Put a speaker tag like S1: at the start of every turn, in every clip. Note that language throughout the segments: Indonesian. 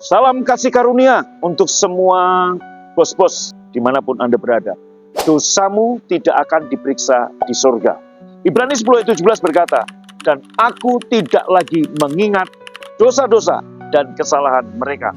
S1: Salam kasih karunia untuk semua bos-bos dimanapun Anda berada. Dosamu tidak akan diperiksa di surga. Ibrani 10 ayat 17 berkata, dan aku tidak lagi mengingat dosa-dosa dan kesalahan mereka.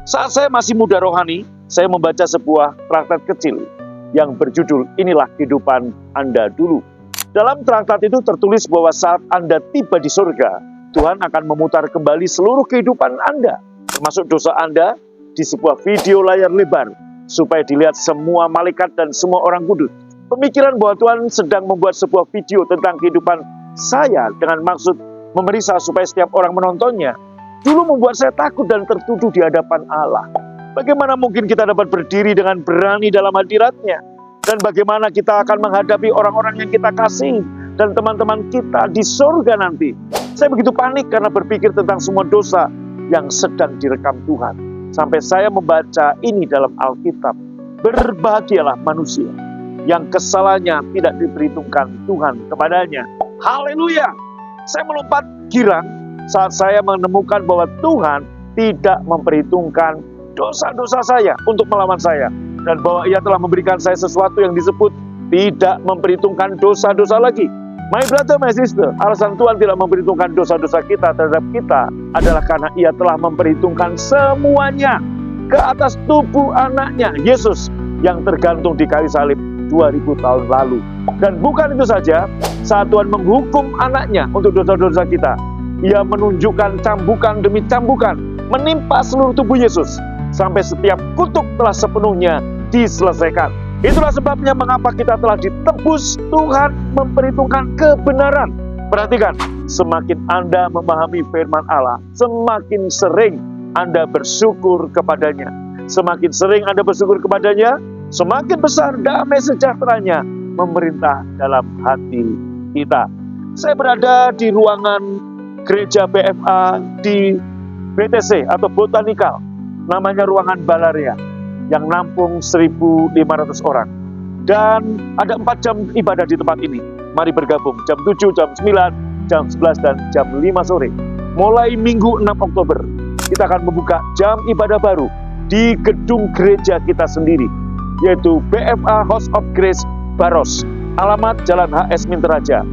S1: Saat saya masih muda rohani, saya membaca sebuah traktat kecil yang berjudul Inilah Kehidupan Anda Dulu. Dalam traktat itu tertulis bahwa saat Anda tiba di surga, Tuhan akan memutar kembali seluruh kehidupan Anda, termasuk dosa Anda, di sebuah video layar lebar, supaya dilihat semua malaikat dan semua orang kudus. Pemikiran bahwa Tuhan sedang membuat sebuah video tentang kehidupan saya dengan maksud memeriksa supaya setiap orang menontonnya, dulu membuat saya takut dan tertuduh di hadapan Allah. Bagaimana mungkin kita dapat berdiri dengan berani dalam hadirat-Nya? Dan bagaimana kita akan menghadapi orang-orang yang kita kasih dan teman-teman kita di surga nanti? Saya begitu panik karena berpikir tentang semua dosa yang sedang direkam Tuhan. Sampai saya membaca ini dalam Alkitab. Berbahagialah manusia yang kesalahannya tidak diperhitungkan Tuhan kepadanya. Haleluya! Saya melompat girang saat saya menemukan bahwa Tuhan tidak memperhitungkan dosa-dosa saya untuk melawan saya. Dan bahwa Ia telah memberikan saya sesuatu yang disebut tidak memperhitungkan dosa-dosa lagi. My brother, my sister, alasan Tuhan tidak memperhitungkan dosa-dosa kita terhadap kita adalah karena Ia telah memperhitungkan semuanya ke atas tubuh anaknya, Yesus, yang tergantung di kayu salib 2000 tahun lalu. Dan bukan itu saja, saat Tuhan menghukum anaknya untuk dosa-dosa kita, Ia menunjukkan cambukan demi cambukan menimpa seluruh tubuh Yesus, sampai setiap kutuk telah sepenuhnya diselesaikan. Itulah sebabnya mengapa kita telah ditebus. Tuhan memperhitungkan kebenaran. Perhatikan, semakin Anda memahami firman Allah, semakin sering Anda bersyukur kepadanya. Semakin sering Anda bersyukur kepadanya, semakin besar damai sejahteranya memerintah dalam hati kita. Saya berada di ruangan gereja BFA di BTC atau Botanikal. Namanya ruangan Balaria, yang nampung 1.500 orang. Dan ada 4 jam ibadah di tempat ini. Mari bergabung, jam 7, jam 9, jam 11, dan jam 5 sore. Mulai Minggu 6 Oktober, kita akan membuka jam ibadah baru di gedung gereja kita sendiri, yaitu BFA House of Grace Baros. Alamat Jalan HS Minteraja.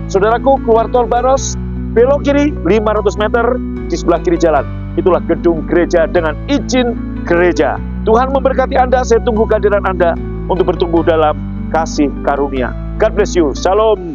S1: Saudaraku, keluar tol Baros, belok kiri 500 meter di sebelah kiri jalan. Itulah gedung gereja dengan izin gereja. Tuhan memberkati Anda. Saya tunggu kehadiran Anda untuk bertumbuh dalam kasih karunia. God bless you. Shalom.